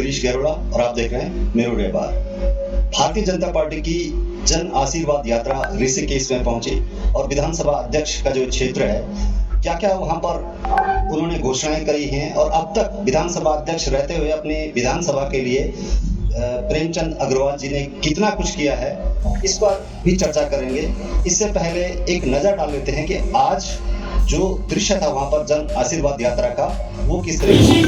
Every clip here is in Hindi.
गिरीश गैरोला और आप देख रहे हैं मेरू रेबार। भारतीय जनता पार्टी की जन आशीर्वाद यात्रा ऋषिकेश में पहुंची और विधानसभा अध्यक्ष का जो क्षेत्र है, क्या क्या वहां पर उन्होंने घोषणाएं करी हैं और अब तक विधानसभा अध्यक्ष रहते हुए अपनी विधानसभा के लिए प्रेमचंद अग्रवाल जी ने कितना कुछ किया है, इस पर भी चर्चा करेंगे। इससे पहले एक नजर डाल लेते हैं कि आज जो दृश्य था वहां पर जन आशीर्वाद यात्रा का, वो किस तरीके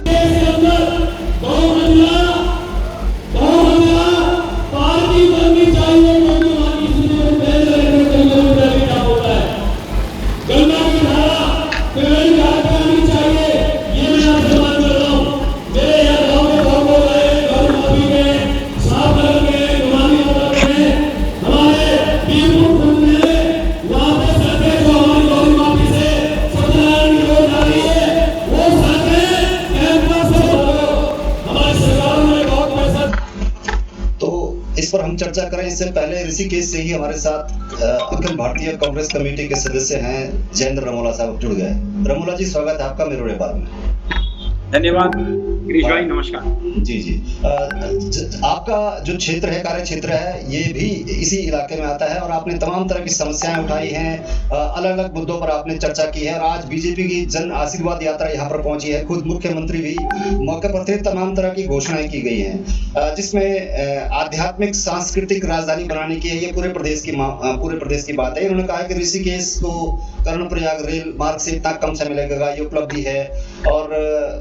इस पर हम चर्चा करें। इससे पहले ऋषिकेश से ही हमारे साथ अखिल भारतीय कांग्रेस कमेटी के सदस्य हैं जयेंद्र रमोला साहब जुड़ गए। रमोला जी, स्वागत है आपका मेरू रेबार में। धन्यवाद गिरीश भाई, नमस्कार। जी जी, आपका जो क्षेत्र है, कार्य क्षेत्र है, ये भी इसी इलाके में आता है और आपने तमाम तरह की समस्याएं उठाई हैं, अलग अलग मुद्दों पर आपने चर्चा की है और आज बीजेपी की जन आशीर्वाद यात्रा यहाँ पर पहुंची है। खुद मुख्यमंत्री भी मौके पर थे। तमाम तरह की घोषणाएं की गई हैं, जिसमें आध्यात्मिक सांस्कृतिक राजधानी बनाने की है, ये पूरे प्रदेश की बात है। उन्होंने कहा कि ऋषिकेश को कर्णप्रयाग रेल मार्ग से इतना कम समय लगेगा, ये उपलब्धि है और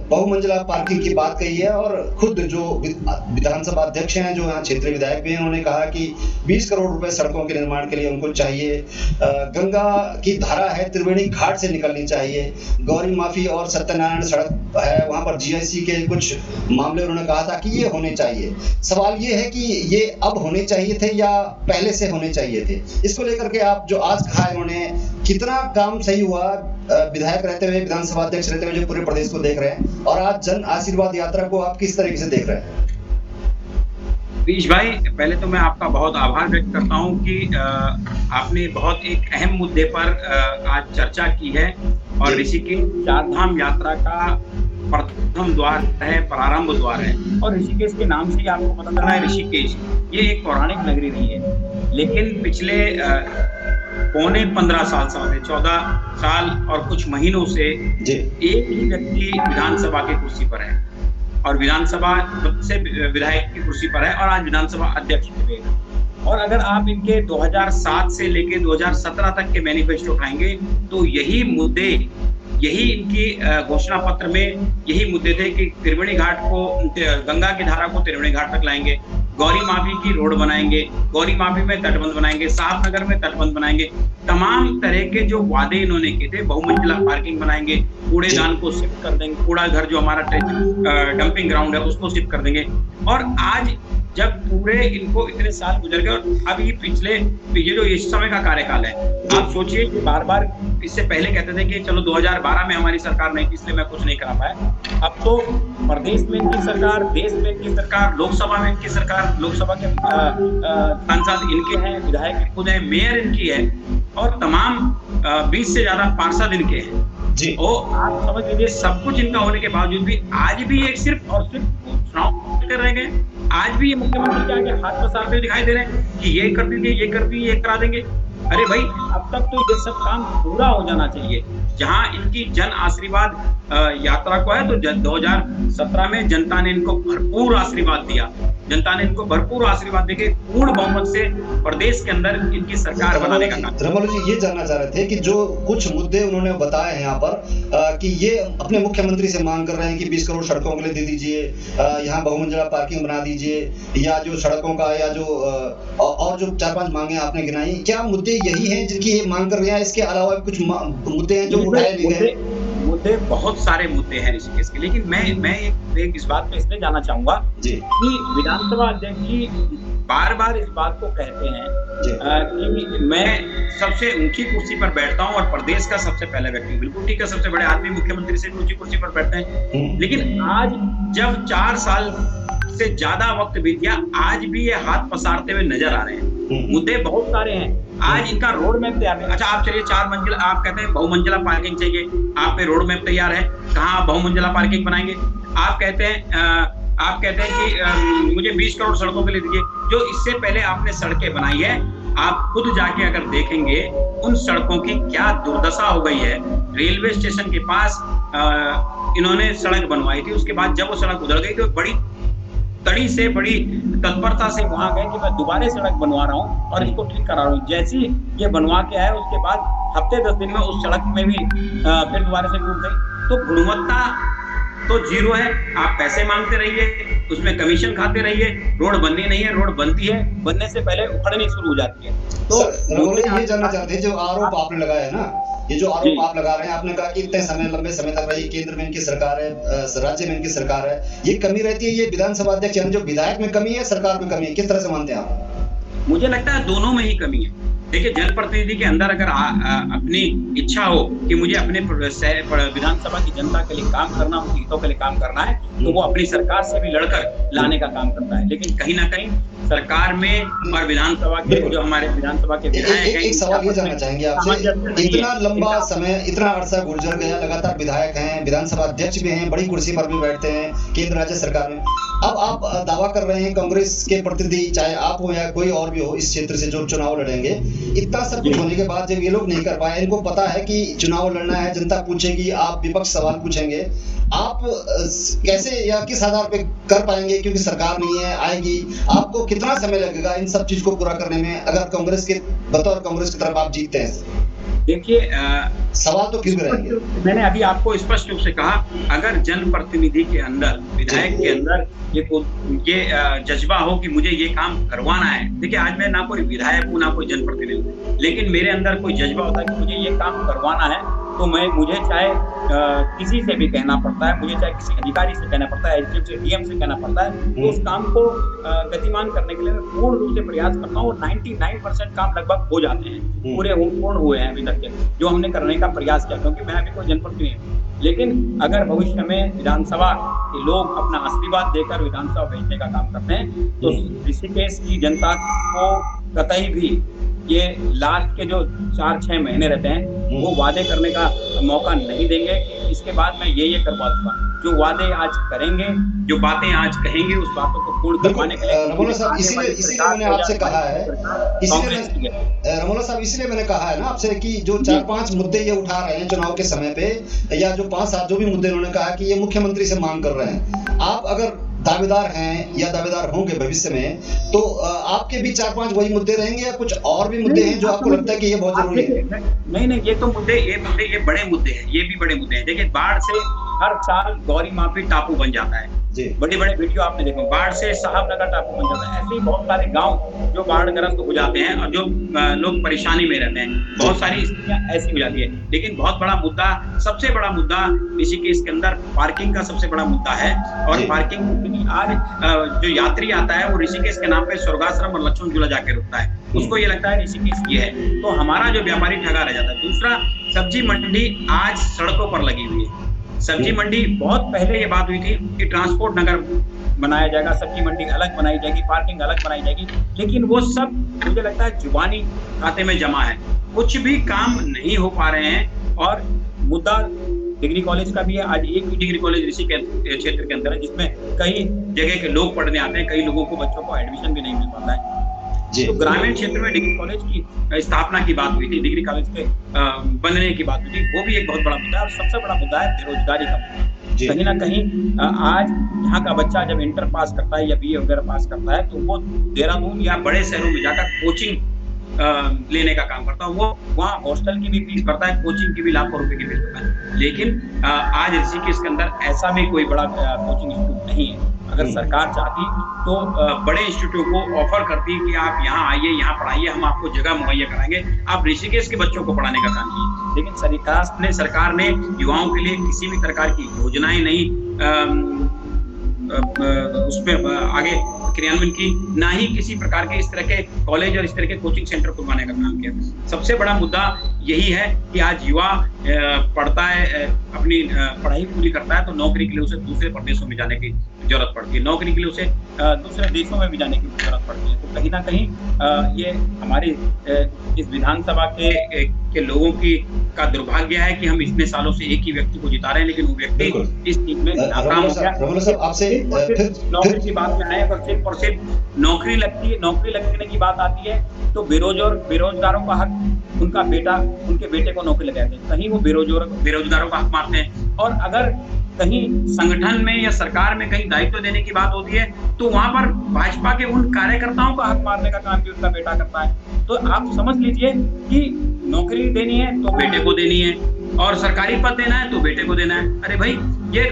बहुमंजिला पार्किंग की बात कही है। और खुद जो विधानसभा अध्यक्ष हैं, जो यहाँ क्षेत्रीय विधायक भी हैं, उन्होंने कहा कि 20 करोड़ रुपए सड़कों के निर्माण के लिए उनको चाहिए। गंगा की धारा है, त्रिवेणी घाट से निकलनी चाहिए। गौरी माफी और सत्यनारायण सड़क है, वहां पर जीआईसी के कुछ मामले उन्होंने कहा था कि ये होने चाहिए। सवाल ये है कि ये अब होने चाहिए थे या पहले से होने चाहिए थे? इसको लेकर के आप जो आज कहा उन्होंने, कितना काम सही हुआ विधायक रहते हुए, विधानसभा अध्यक्ष रहते हुए, जो पूरे प्रदेश को देख रहे हैं, और आज जन आशीर्वाद यात्रा को आप किस तरीके से देख रहे हैं? गिरीश भाई, पहले तो मैं आपका बहुत आभार व्यक्त करता हूं कि आपने बहुत एक अहम मुद्दे पर आज चर्चा की है और ऋषिकेश चारधाम यात्रा का प्रथम द्वार है, प्रारंभ द्वार है। और ऋषिकेश के नाम से ही आपको पता चल रहा है, ऋषिकेश ये एक पौराणिक नगरी रही है, लेकिन पिछले पौने 15 साल से 14 साल और कुछ महीनों से एक ही व्यक्ति विधानसभा की कुर्सी पर है और विधानसभा से विधायक की कुर्सी पर है और आज विधानसभा अध्यक्ष भी है। और अगर आप इनके 2007 से लेके 2017 तक के मैनिफेस्टो उठाएंगे तो यही मुद्दे, यही इनकी घोषणा पत्र में यही मुद्दे थे कि त्रिवेणी घाट को, गंगा की धारा को त्रिवेणी घाट तक लाएंगे, गौरी माफी की रोड बनाएंगे, गौरी माफी में तटबंध बनाएंगे, साहबनगर में तटबंध बनाएंगे। तमाम तरह के जो वादे इन्होंने किए थे, बहुमंजिला पार्किंग बनाएंगे, कूड़ेदान को शिफ्ट कर देंगे, कूड़ा घर जो हमारा डंपिंग ग्राउंड है उसको शिफ्ट कर देंगे। और आज जब पूरे इनको इतने साल गुजर गए और अब ये जो इस समय का कार्यकाल है, आप सोचिए कि बार बार इससे पहले कहते थे कि चलो 2012 में हमारी सरकार नहीं थी इसलिए मैं कुछ नहीं करा पाया। अब तो प्रदेश में इनकी सरकार, देश में इनकी सरकार, लोकसभा में इनकी सरकार, लोकसभा के सांसद इनके हैं, विधायक खुद हैं, मेयर इनकी है और तमाम 20 से ज्यादा पार्षद इनके हैं जी। और आप समझ लीजिए, सब कुछ इनका होने के बावजूद भी आज भी एक सिर्फ और सिर्फ चुनाव कर रह गए। आज भी ये मुख्यमंत्री के आगे हाथ पसारते हुए दिखाई दे रहे हैं कि ये कर दीजिए, ये कर दीजिए, ये करा देंगे। अरे भाई, अब तक तो ये सब काम पूरा हो जाना चाहिए। जहां इनकी जन आशीर्वाद यात्रा को है तो 2017 में जनता ने इनको भरपूर आशीर्वाद दिया, जनता ने इनको भरपूर आशीर्वाद देके पूर्ण बहुमत से प्रदेश के अंदर इनकी सरकार बनाने का काम। रमोला जी, ये जानना चाह रहे थे कि जो कुछ मुद्दे उन्होंने बताए हैं यहाँ पर कि ये अपने मुख्यमंत्री से मांग कर रहे हैं कि 20 करोड़ सड़कों के लिए दे दीजिए, यहाँ बहुमंजिला पार्किंग बना दीजिए, या जो सड़कों का, या जो और जो 4-5 मांगे आपने गिनाई, क्या मुद्दे यही हैं जिनकी ये मांग कर रहे हैं? इसके अलावा कुछ मुद्दे हैं जो उठाए नहीं गए? मुद्दे बहुत सारे मुद्दे हैं ऋषिकेश के, लेकिन मैं एक इस बात पे इसलिए जाना चाहूंगा कि विधानसभा अध्यक्ष जी बार बार इस बात को कहते हैं कि मैं सबसे ऊंची कुर्सी पर बैठता हूं और प्रदेश का सबसे पहला व्यक्ति। बिल्कुल ठीक है, सबसे बड़े आदमी मुख्यमंत्री से ऊंची कुर्सी पर बैठते हैं, लेकिन आज जब 4 साल से ज्यादा वक्त बीत गया, आज भी ये हाथ पसारते हुए नजर आ रहे हैं। मुद्दे बहुत सारे हैं, आज इनका रोड मैप तैयार है। अच्छा, आप चलिए 4 मंजिला, आप कहते हैं बहुमंजिला पार्किंग चाहिए, आप पे रोड मैप तैयार है, कहाँ आप बहुमंजिला पार्किंग बनाएंगे? आप कहते हैं आप कहते हैं कि मुझे 20 करोड़ सड़कों के लिए दीजिए, जो इससे पहले आपने सड़कें बनाई है, आप खुद जाके अगर देखेंगे, उन सड़कों की क्या दुर्दशा हो गई है। रेलवे स्टेशन के पास इन्होंने सड़क बनवाई थी, उसके बाद जब वो सड़क उधड़ गई तो बड़ी कड़ी से, बड़ी तत्परता से वहाँ गए कि मैं दोबारा सड़क बनवा रहा हूँ और इसको ठीक करा रहा हूँ। जैसे ही ये बनवा के आए, उसके बाद हफ्ते 10 दिन में उस सड़क में भी फिर दोबारा से टूट गई। तो गुणवत्ता तो जीरो है, आप पैसे मांगते रहिए, उसमें कमीशन खाते रहिए, रोड बननी नहीं है, रोड बनती है, बनने से पहले उखड़नी शुरू हो जाती है। तो सर रमोला जी, ये जानना चाहते हैं, जो आरोप आपने लगाया है ना, ये जो आरोप आप लगा रहे हैं, आपने कहा कि इतने समय, लंबे समय तक रही, केंद्र में इनकी सरकार है, राज्य में इनकी सरकार है, ये कमी रहती है, ये विधानसभा अध्यक्ष यानी जो विधायक में कमी है, सरकार में कमी है, किस तरह से मानते हैं आप? मुझे लगता है दोनों में ही कमी है। देखिए, जनप्रतिनिधि के अंदर अगर अपनी इच्छा हो कि मुझे अपने विधानसभा की जनता के लिए काम करना, उनके हितों के लिए काम करना है, तो वो अपनी सरकार से भी लड़कर लाने का काम करता है। लेकिन कहीं ना कहीं सरकार में और विधानसभा के जो हमारे विधानसभा के विधायक हैं, एक सवाल ये जानना चाहेंगे आपसे, इतना लंबा समय, इतना अरसा गुजर गया, लगातार विधायक हैं, विधानसभा अध्यक्ष भी हैं, बड़ी कुर्सी पर भी बैठते हैं केंद्र राज्य सरकार में, अब आप दावा कर रहे हैं कांग्रेस के प्रतिनिधि, चाहे आप हो या कोई और भी हो इस क्षेत्र से जो चुनाव लड़ेंगे, इतना सब कुछ होने के बाद जब ये लोग नहीं कर पाए, इनको पता है कि चुनाव लड़ना है, जनता पूछेगी, आप विपक्ष सवाल पूछेंगे, आप कैसे या किस आधार पे कर पाएंगे, क्योंकि सरकार नहीं है, आएगी, आपको कितना समय लगेगा इन सब चीज को पूरा करने में, अगर कांग्रेस के बतौर कांग्रेस की तरफ आप जीतते हैं? देखिए, सवाल तो क्यों रहेंगे? मैंने अभी आपको स्पष्ट रूप से कहा, अगर जनप्रतिनिधि के अंदर, विधायक के अंदर ये जज्बा हो कि मुझे ये काम करवाना है। देखिए, आज मैं ना कोई विधायक हूँ, ना कोई जनप्रतिनिधि, लेकिन मेरे अंदर कोई जज्बा होता है कि मुझे ये काम करवाना है, तो मुझे चाहे किसी से भी कहना पड़ता है, मुझे चाहे किसी अधिकारी से कहना पड़ता है, एसडीएम से, डीएम से कहना पड़ता है, तो उस काम को गतिमान करने के लिए मैं पूर्ण रूप से प्रयास करता हूँ। 99% काम लगभग हो जाते हैं, पूर्ण हुए हैं अभी तक के, जो हमने करने का प्रयास किया, क्योंकि मैं अभी कोई जनप्रतिनिधि नहीं हूँ। लेकिन अगर भविष्य में विधानसभा के लोग अपना आशीर्वाद देकर विधानसभा भेजने का काम करते हैं, तो ऋषिकेश की जनता को कतई भी ये लास्ट के जो 4-6 महीने रहते हैं, वो वादे करने का मौका नहीं देंगे। इसके बाद मैं ये करवा दूंगा, जो वादे आज करेंगे, जो बातें आज कहेंगे, उस बातों को पूर्ण करवाने के लिए रमोला साहब, इसीलिए मैंने आपसे कहा है, रमोला साहब, इसलिए मैंने कहा है ना आपसे कि जो 4-5 मुद्दे ये उठा रहे हैं चुनाव के समय पे, या जो 5-7 जो भी मुद्दे उन्होंने कहा कि ये मुख्यमंत्री से मांग कर रहे हैं, आप अगर दावेदार हैं या दावेदार होंगे भविष्य में, तो आपके भी 4-5 वही मुद्दे रहेंगे या कुछ और भी मुद्दे हैं जो आपको लगता है कि ये बहुत जरूरी है? नहीं, ये तो मुद्दे, ये बड़े मुद्दे हैं, ये भी बड़े मुद्दे हैं। देखिए, बाढ़ से हर साल गौरी माफी टापू बन जाता है, बड़े बड़े वीडियो आपने देखो, बाढ़ से साहबनगर टापू बन जाता है। ऐसे ही बहुत सारे गांव जो बाढ़ग्रस्त हो जाते हैं और जो लोग परेशानी में रहते हैं, बहुत सारी स्थितियां ऐसी हो जाती है। लेकिन बहुत बड़ा मुद्दा, सबसे बड़ा मुद्दा ऋषिकेश के अंदर पार्किंग का सबसे बड़ा मुद्दा है। और पार्किंग आज जो यात्री आता है, वो ऋषिकेश के नाम पे स्वर्गाश्रम और लक्ष्मण झूला जाके रुकता है, उसको ये लगता है ऋषिकेश ये है, तो हमारा जो व्यापारी ठगा रह जाता है। दूसरा, सब्जी मंडी आज सड़कों पर लगी हुई है। सब्जी मंडी, बहुत पहले ये बात हुई थी कि ट्रांसपोर्ट नगर बनाया जाएगा, सब्जी मंडी अलग बनाई जाएगी, पार्किंग अलग बनाई जाएगी, लेकिन वो सब मुझे लगता है जुबानी खाते में जमा है, कुछ भी काम नहीं हो पा रहे हैं। और मुद्दा डिग्री कॉलेज का भी है। आज एक भी डिग्री कॉलेज ऋषिकेश क्षेत्र के अंदर है, जिसमें कई जगह के लोग पढ़ने आते हैं, कई लोगों को, बच्चों को एडमिशन भी नहीं मिल पाता है। तो ग्रामीण क्षेत्र में डिग्री कॉलेज की स्थापना की बात हुई थी, डिग्री कॉलेज के बनने की बात हुई थी, वो भी एक बहुत बड़ा मुद्दा है। और सबसे बड़ा मुद्दा है बेरोजगारी का मुद्दा। कहीं ना कहीं आज यहाँ का बच्चा जब इंटर पास करता है या बीए वगैरह पास करता है, तो वो देहरादून या बड़े शहरों में जाकर कोचिंग लेने का काम करता है। वो वहाँ हॉस्टल की भी फीस भरता है, कोचिंग की भी लाखों रुपए की फीस भरता है। लेकिन आज ऋषिकेश के अंदर ऐसा भी कोई बड़ा कोचिंग इंस्टीट्यूट नहीं है। अगर सरकार चाहती तो बड़े इंस्टीट्यूट को ऑफर करती कि आप यहाँ आइए, यहाँ पढ़ाइए, हम आपको जगह मुहैया कराएंगे, आप ऋषिकेश के बच्चों को पढ़ाने का काम कीजिए। लेकिन सरकार ने युवाओं के लिए किसी भी प्रकार की योजनाएं नहीं उसमें आगे क्रियान्वयन की, ना ही किसी प्रकार के इस तरह के कॉलेज और इस तरह के कोचिंग सेंटर खुलवाने का काम किया। सबसे बड़ा मुद्दा यही है कि आज युवा पढ़ता है, अपनी पढ़ाई पूरी करता है, तो नौकरी के लिए उसे दूसरे प्रदेशों में जाने की जरूरत पड़ती है, नौकरी के लिए उसे दूसरे देशों में भी जाने की जरूरत पड़ती है। तो कहीं न कहीं ये हमारे इस विधानसभा के लोगों की का दुर्भाग्य है कि हम इतने सालों से एक ही व्यक्ति को जिता रहे हैं, लेकिन वो व्यक्ति बिल्कुल। इस चीज़ में नाकाम हो गया। रमोला साहब आपसे सिर्फ़ और फिर सिर्फ़ नौकरी की बात में आए, अगर सिर्फ़ और सिर्फ़ नौकरी लगने की बात आती है, तो बेरोज़गारों का हक उनके बेटे को नौकरी लगा दें। कहीं वो बेरोज़गारों का हक मारते हैं, और अगर कहीं संगठन में या सरकार में कहीं दायित्व देने की बात होती है, तो वहाँ पर भाजपा के उन कार्यकर्ताओं का हक मारने का काम भी उनका बेटा करता है। तो आप समझ लीजिए कि नौकरी देनी है तो बेटे को देनी है, और सरकारी पद देना है तो बेटे को देना है। अरे भाई, ये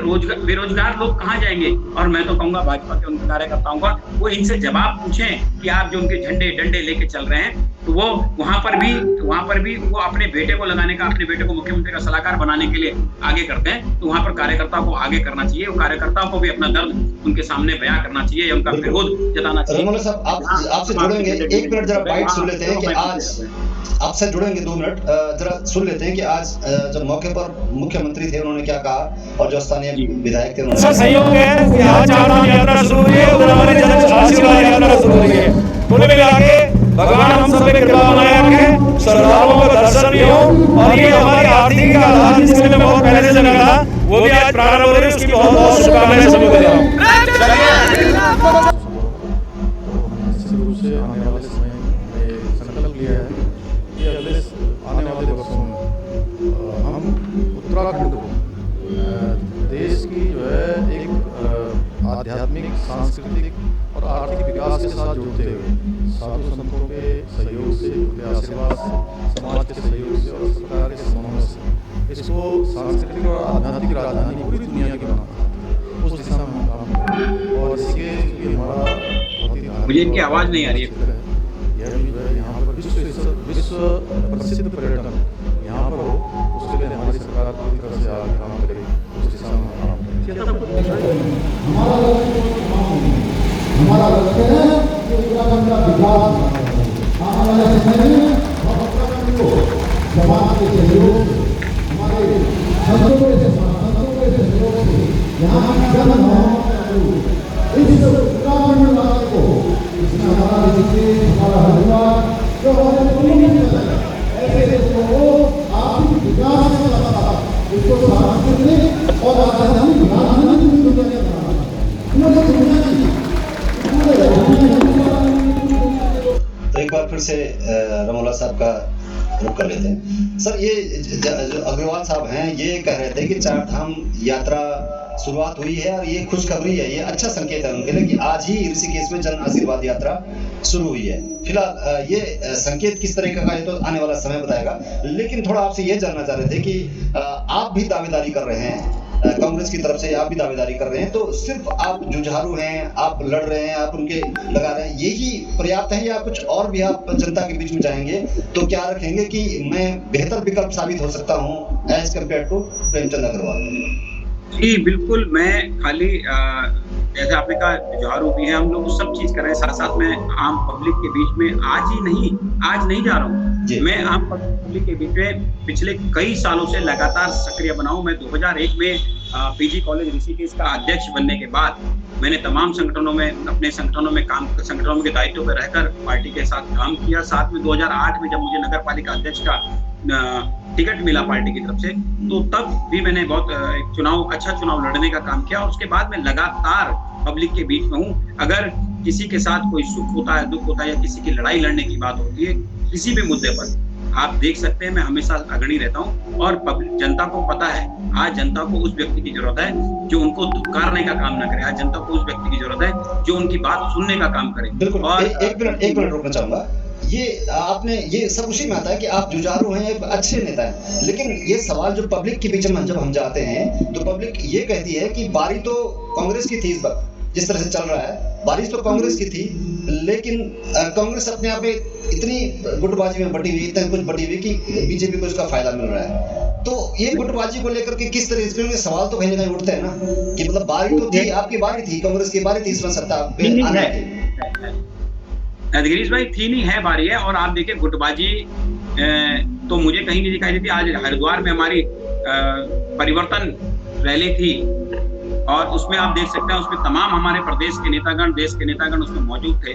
बेरोजगार लोग कहाँ जाएँगे? और मैं तो कहूँगा भाजपा के उन कार्यकर्ताओं का, वो इनसे जवाब पूछें कि आप जो उनके झंडे डंडे लेके चल रहे हैं, तो वो वहाँ पर भी वो अपने बेटे को लगाने का, अपने बेटे को मुख्यमंत्री का सलाहकार बनाने के लिए आगे करते हैं। तो वहाँ पर कार्यकर्ताओं को आगे करना चाहिए, और कार्यकर्ताओं को भी अपना दर्द उनके सामने बयाँ करना चाहिए या उनका विरोध जताना चाहिए। रमोला साहब आपसे जुड़ेंगे, 1 मिनट जरा बाइट सुन लेते हैं कि आज आपसे जुड़ेंगे 2 मिनट, जरा सुन लेते हैं कि आज जब मौके पर मुख्यमंत्री थे उन्होंने क्या कहा, और जो स्थानीय विधायक थे उन्होंने सहयोग है। यहाँ चारधाम यात्रा शुरू हुई है, उधर हमारी जन आशीर्वाद यात्रा शुरू हुई है। कुल मिला के भगवान हम सब पे कृपा बनाए रखें, श्रद्धालुओं को दर्शन भी हो, और ये हमारी आर्थिक का आधार जिसके लिए बहुत पहले से लगा वो भी आज प्रारंभ हो रही है, उसकी बहुत बहुत शुभकामनाएं सभी को दे रहा हूँ। रूप से आने वाले समय में संकल्प लिया है कि अगले आने वाले वर्षों में हम उत्तराखंड को देश की जो है एक आध्यात्मिक, सांस्कृतिक और आर्थिक विकास के साथ जोड़ते हुए साधु संतों के सहयोग से, उनके आशीर्वाद से, समाज के सहयोग से और सरकार के समन्वय से इसको सांस्कृतिक और आध्यात्मिक राजधानी पूरी दुनिया की बनाना, उस दिशा में हम काम करें। और इसके लिए हमारा मुझे इनकी आवाज़ नहीं आ रही है। यह भी जो है यहाँ पर विश्व प्रसिद्ध पर्यटन यहाँ पर हो, उसके लिए हमारी सरकार पूरी तरह से आगे काम करे, उस दिशा में हम काम करें। हमारा लक्ष्य है कि उत्तराखंड का विकास आने वाले समय में उत्तराखंड को समाज के सहयोग, हमारे संतों के सहयोग से यहाँ की जन भावनाओं इस उत्तराखंड राज्य को, इसमें हमारा ऋषिकेश, हमारा हरिद्वार, जो हमारे ऐसे देशों को आर्थिक विकास में लगातार इसको सांस्कृतिक और आध्यात्मिक राजधानी की दुनिया में बनाना। तो एक बार फिर से रमोला साहब का रुख कर लेते हैं। सर, ये जो अग्रवाल साहब हैं ये कह रहे थे कि चारधाम यात्रा शुरुआत हुई है, और ये खुशखबरी है, ये अच्छा संकेत है उनके लिए कि आज ही ऋषिकेश में जन आशीर्वाद यात्रा शुरू हुई है। फिलहाल ये संकेत किस तरह का है तो आने वाला समय बताएगा, लेकिन थोड़ा आपसे ये जानना चाह रहे थे कि आप भी दावेदारी कर रहे हैं, कांग्रेस की तरफ से आप भी दावेदारी कर रहे हैं, तो सिर्फ आप जुझारू हैं, आप लड़ रहे हैं, आप उनके लगा रहे हैं, यही पर्याप्त है या कुछ और भी आप जनता के बीच में जाएंगे तो क्या रखेंगे कि मैं बेहतर विकल्प साबित हो सकता हूँ as compare to Premchand Agarwal? जी बिल्कुल, मैं खाली जैसे आपने कहा जुझारू भी हैं, हम लोग सब चीज़ कर रहे हैं, साथ साथ में आम पब्लिक के बीच में आज नहीं जा रहा हूँ। मैं आम पब्लिक के बीच में पिछले कई सालों से लगातार सक्रिय बना हूँ। मैं 2001 में पीजी कॉलेज ऋषिकेश का अध्यक्ष बनने के बाद मैंने तमाम संगठनों के दायित्व पर रहकर पार्टी के साथ काम किया। साथ में 2008 में जब मुझे नगर पालिका अध्यक्ष का टिकट मिला पार्टी की तरफ से, तो तब भी मैंने बहुत अच्छा चुनाव लड़ने का काम किया, और उसके बाद मैं लगातार पब्लिक के बीच में हूँ। अगर किसी के साथ कोई सुख होता है, दुख होता है, या किसी की लड़ाई लड़ने की बात होती है किसी भी मुद्दे पर, आप देख सकते हैं मैं हमेशा अग्रणी रहता हूँ। और जनता को पता है, आज जनता को उस व्यक्ति की जरूरत है जो उनको धुकारने का काम ना करे। आज जनता को उस व्यक्ति की जरूरत है जो उनकी बात सुनने का काम करे। बिल्कुल। और एक मिनट रुकना चाहूंगा। ये आपने ये सब उसी में आता है कि आप जुझारू हैं, एक अच्छे नेता हैं, लेकिन ये सवाल जो पब्लिक के बीच में जब हम जाते हैं तो पब्लिक ये कहती है कि बारी तो कांग्रेस की थी, इस वक्त जिस तरह से चल रहा है बारिश तो कांग्रेस की थी, लेकिन कांग्रेस अपने आप में इतनी गुटबाजी में बटी हुई, इतना कुछ बटी हुई कि बीजेपी को इसका फायदा मिल रहा है। तो ये गुटबाजी को लेकर के किस तरह से सवाल तो कहीं ना कहीं उठते हैं ना कि मतलब बारी तो थी, आपकी बारी थी, कांग्रेस की बारी थी इसमें सत्ता आने की। गिरीश भाई, थी नहीं है बारी है। और आप देखिए गुटबाजी तो मुझे कहीं नहीं दिखाई देती। आज हरिद्वार में हमारी परिवर्तन रैली थी, और उसमें आप देख सकते हैं उसमें तमाम हमारे प्रदेश के नेतागण, देश के नेतागण उसमें मौजूद थे।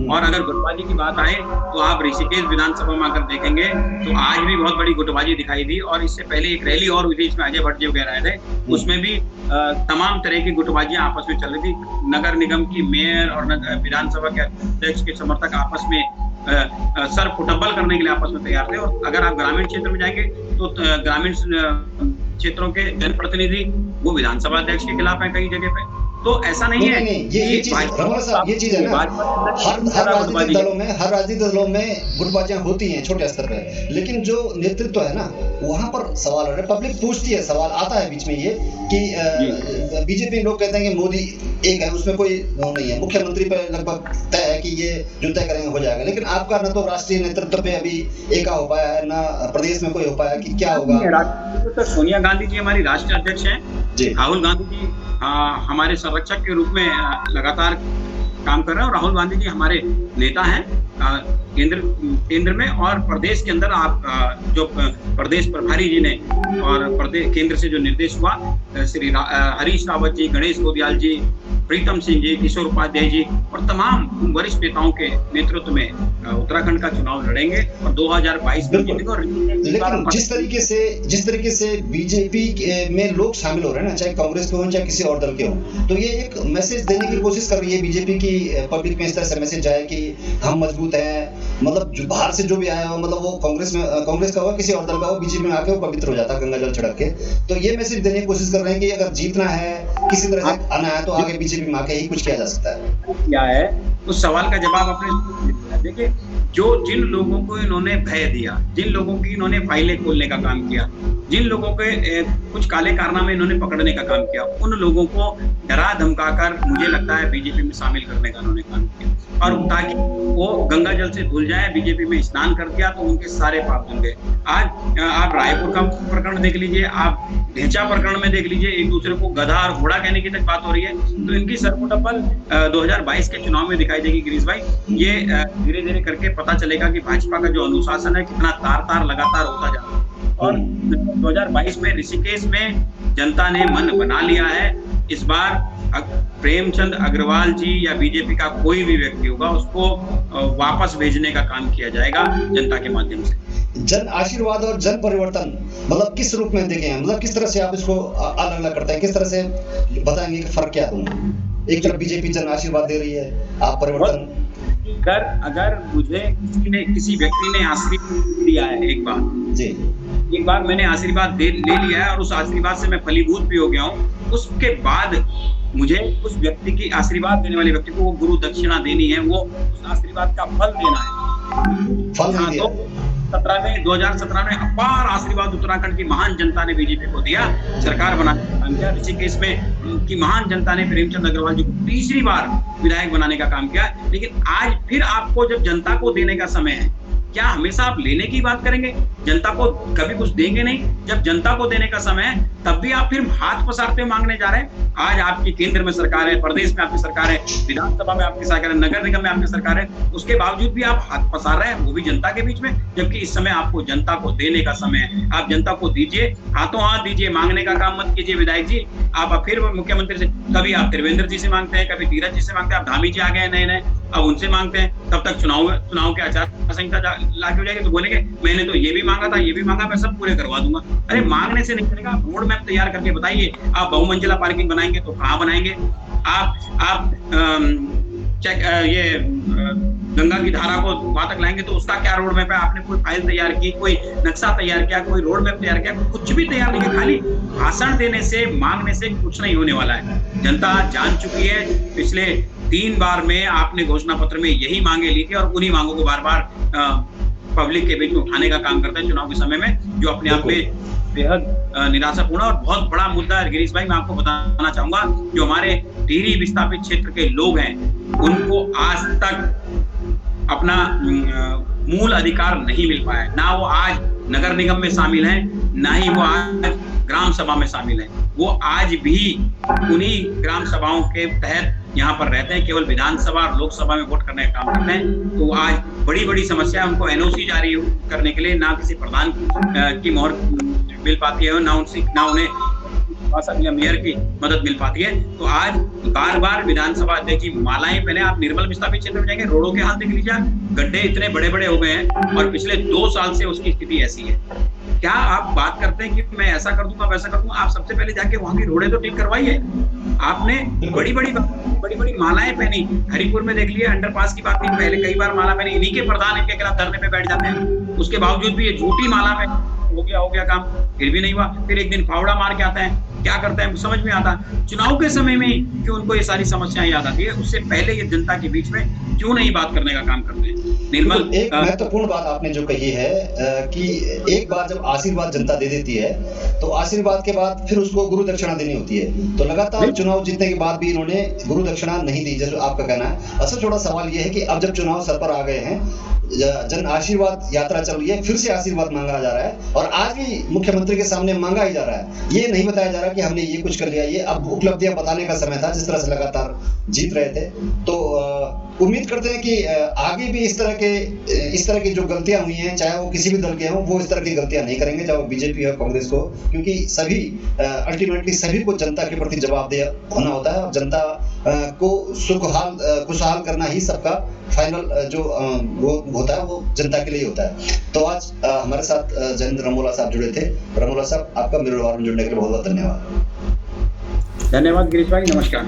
और अगर गुटबाजी की बात आए तो आप ऋषिकेश विधानसभा में अगर देखेंगे तो आज भी बहुत बड़ी गुटबाजी दिखाई दी, और इससे पहले एक रैली और हुई थी जिसमें अजय भट्ट जी वगैरह आए थे, उसमें भी तमाम तरह की गुटबाजियां आपस में चल रही थी। नगर निगम की मेयर और विधानसभा के अध्यक्ष के समर्थक आपस में सर फुटबॉल करने के लिए आपस में तैयार थे। और अगर आप ग्रामीण क्षेत्र में जाएंगे तो ग्रामीण क्षेत्रों के जनप्रतिनिधि वो विधानसभा अध्यक्ष के खिलाफ है कई जगह पे। तो ऐसा नहीं है। ये चीज रमन साहब, ये चीज है ना, हर राजनीतिक दलों में गुटबाजियां होती हैं छोटे स्तर पे, लेकिन जो नेतृत्व है ना वहां पर सवाल है, पब्लिक पूछती है, सवाल आता है बीच में ये कि बीजेपी लोग कहते हैं कि मोदी एक है, उसमें कोई नहीं है, मुख्यमंत्री पर लगभग तय है कि ये जो तय करेंगे हो जाएगा, लेकिन आपका न तो राष्ट्रीय नेतृत्व पे अभी एका हो पाया है, ना प्रदेश में कोई हो पाया, कि क्या होगा? तो सोनिया गांधी जी हमारी राष्ट्रीय अध्यक्ष हैं, राहुल गांधी जी हमारे संरक्षक के रूप में लगातार काम कर रहे हैं, और राहुल गांधी जी हमारे नेता हैं केंद्र में और प्रदेश के अंदर। आप जो प्रदेश प्रभारी जी ने और प्रदेश केंद्र से जो निर्देश हुआ, श्री हरीश रावत जी, गणेश गोदियाल जी, प्रीतम सिंह जी, किशोर उपाध्याय जी और तमाम वरिष्ठ नेताओं के नेतृत्व में उत्तराखंड का चुनाव लड़ेंगे और 2022 में जीतेंगे। लेकिन जिस तरीके से बीजेपी में लोग शामिल हो रहे हैं ना, चाहे कांग्रेस के हो चाहे किसी और दल के हो, तो ये एक मैसेज देने की कोशिश कर रही है बीजेपी की पब्लिक में, इस तरह से मैसेज आए कि हम मजबूत हैं, मतलब जो बाहर से जो भी आया हो, मतलब वो कांग्रेस का हो किसी और दल का हो, बीजेपी में आके वो पवित्र हो जाता है गंगा जल छिड़क के। तो ये मैसेज देने की कोशिश कर रहे हैं कि अगर जीतना है, किसी तरह से आना है, तो आगे बीजेपी में आके ही कुछ किया जा सकता है। क्या है उस सवाल का जवाब अपने देखिए, जिन लोगों को इन्होंने भय दिया, जिन लोगों की इन्होंने फाइलें खोलने का काम किया, जिन लोगों के कुछ काले कारनामे इन्होंने पकड़ने का काम किया, उन लोगों को डरा धमकाकर मुझे लगता है बीजेपी में शामिल करने का उन्होंने काम किया, और ताकि वो गंगा जल से धुल जाए। बीजेपी में स्नान कर दिया तो उनके सारे पाप धुल गए। आज आप रायपुर का प्रकरण देख लीजिए, आप ढेंचा प्रकरण में देख लीजिए, एक दूसरे को गधा और घोड़ा कहने की तक बात हो रही है। तो इनकी सरमुटप्पल 2022 के चुनाव में दिखाई देगी गिरीश भाई। ये धीरे धीरे करके पता चलेगा कि भाजपा का जो अनुशासन है कितना तार लगातार होता जा रहा है। और 2022 में ऋषिकेश में जनता ने मन बना लिया है। इस बार प्रेमचंद अग्रवाल जी या बीजेपी का कोई भी व्यक्ति होगा, उसको वापस भेजने का काम किया जाएगा जनता के माध्यम से। जन आशीर्वाद और जन परिवर्तन मतलब किस रूप में देखें, मतलब किस तरह से आप इसको अलग अलग करते हैं, किस तरह से बताएंगे कि फर्क क्या होगा? एक तरफ बीजेपी जन आशीर्वाद दे रही है, आप परिवर्तन। अगर मुझे किसी व्यक्ति ने आशीर्वाद दिया है, एक बार मैंने आशीर्वाद ले लिया है और उस आशीर्वाद से मैं फलीभूत भी हो गया हूँ, उसके बाद मुझे उस व्यक्ति की आशीर्वाद देने वाले व्यक्ति को वो गुरु दक्षिणा देनी है, वो उस आशीर्वाद का फल देना है। फल 2017 में अपार आशीर्वाद उत्तराखंड की महान जनता ने बीजेपी को दिया, सरकार बनाने का काम किया। ऋषिकेश में की महान जनता ने प्रेमचंद अग्रवाल जी को तीसरी बार विधायक बनाने का काम किया। लेकिन आज फिर आपको जब जनता को देने का समय है, क्या हमेशा आप लेने की बात करेंगे? जनता को कभी कुछ देंगे नहीं। जब जनता को देने का समय है तब भी आप फिर हाथ पसारते मांगने जा रहे हैं। आज आपकी केंद्र में सरकार है, प्रदेश में आपकी सरकार है, विधानसभा में आपकी सरकार है, नगर निगम में आपकी सरकार है, उसके बावजूद भी आप हाथ पसार रहे हैं, वो भी जनता के बीच में। जबकि इस समय आपको जनता को देने का समय है। आप जनता को दीजिए, हाथों हाथ दीजिए, मांगने का काम मत कीजिए। विधायक जी आप फिर मुख्यमंत्री से, कभी आप त्रिवेंद्र जी से मांगते हैं, कभी धीरज जी से मांगते हैं, अब धामी जी आ गए नए, अब उनसे मांगते हैं। तब तक चुनाव के आचार संहिता लागू हो जाएगी तो बोलेंगे मैंने तो ये भी मांगा था, ये भी मांगा, मैं सब पूरे करवा दूंगा। अरे मांगने से नहीं चलेगा, रोड मैप तैयार करके बताइए। आप बहुमंजिला पार्किंग बनाएंगे तो कहाँ बनाएंगे? आप गंगा की धारा को वहां तक लाएंगे तो उसका क्या रोड मैप है? आपने कोई फाइल तैयार की, कोई नक्शा तैयार किया, कोई रोड मैप तैयार किया? कुछ भी तैयार नहीं है। खाली भाषण देने से, मांगने से कुछ नहीं होने वाला है। जनता जान चुकी है। पिछले 3 बार में आपने घोषणा पत्र में यही मांगे ली थी और उन्हीं मांगों को बार बार पब्लिक के बीच में उठाने का काम करते हैं चुनाव के समय में, जो अपने आप में बेहद निराशापूर्ण और बहुत बड़ा मुद्दा है। गिरीश भाई मैं आपको बताना चाहूंगा, जो हमारे टिहरी विस्थापित क्षेत्र के लोग हैं उनको आज तक अपना मूल अधिकार नहीं मिल पाया है। ना वो आज नगर निगम में शामिल हैं, ना ही वो आज ग्राम सभा में शामिल हैं। वो आज भी उन्हीं ग्राम सभाओं के तहत यहाँ पर रहते हैं, केवल विधानसभा और लोकसभा में वोट करने का काम करते हैं। तो आज बड़ी समस्या है, उनको एनओसी जारी करने के लिए ना किसी प्रधान की मोहर मिल पाती है, ना उन्हें सभासद या मेयर की मदद मिल पाती है। तो आज बार बार विधानसभा अध्यक्ष की मालाएं पहने आप निर्मल विस्थापित क्षेत्र में जाएंगे, रोडों के हाल देख लीजिए, गड्ढे इतने बड़े बड़े हो गए हैं और पिछले 2 साल से उसकी स्थिति ऐसी है। क्या आप बात करते हैं कि मैं ऐसा कर दूंगा वैसा कर दूंगा? आप सबसे पहले जाके वहां की रोडें तो ठीक करवाइए। आपने बड़ी बड़ी मालाएं पहनी, हरिपुर में देख लिया, अंडरपास की बात नहीं, पहले कई बार माला पहनी, इन्हीं के प्रधान इनके खिलाफ धरने पे बैठ जाते हैं, उसके बावजूद भी ये झूठी माला में हो गया काम, फिर भी नहीं हुआ। फिर एक दिन फावड़ा मार के आते हैं, क्या करते हैं समझ में आता। चुनाव के समय में क्यों उनको ये सारी समस्याएं याद आती है, उससे पहले ये जनता के बीच में क्यों नहीं बात करने का काम करते हैं? निर्मल, एक महत्वपूर्ण बात आपने जो कही है कि एक बार जब आशीर्वाद जनता दे देती है तो आशीर्वाद के बाद फिर उसको गुरु दक्षिणा देनी होती है। तो लगातार चुनाव जीतने के बाद भी इन्होंने गुरु दक्षिणा नहीं दी, जैसे आपका कहना है। असल छोटा सवाल ये है कि अब जब चुनाव सर पर आ गए हैं, जन आशीर्वाद यात्रा चल रही है, फिर से आशीर्वाद मांगा जा रहा है और आज भी मुख्यमंत्री के सामने मांगा ही जा रहा है। ये नहीं बताया जा रहा कि हमने ये कुछ कर लिया, ये अब उपलब्धियां बताने का समय था, जिस तरह से लगातार जीत रहे थे। तो उम्मीद करते हैं कि आगे भी इस तरह की जो गलतियां हुई हैं, चाहे वो किसी भी दल के हों, वो इस तरह की गलतियां नहीं करेंगे, चाहे वो बीजेपी हो कांग्रेस को, क्योंकि सभी अल्टीमेटली सभी को जनता के प्रति जवाबदेह होना होता है और जनता को खुशहाल करना ही सबका फाइनल जो वो होता है, वो जनता के लिए होता है। तो आज हमारे साथ जयेंद्र रमोला साहब जुड़े थे। रमोला साहब, आपका मिरर वार में जुड़ने के लिए बहुत बहुत धन्यवाद। धन्यवाद गिरीश भाई, नमस्कार।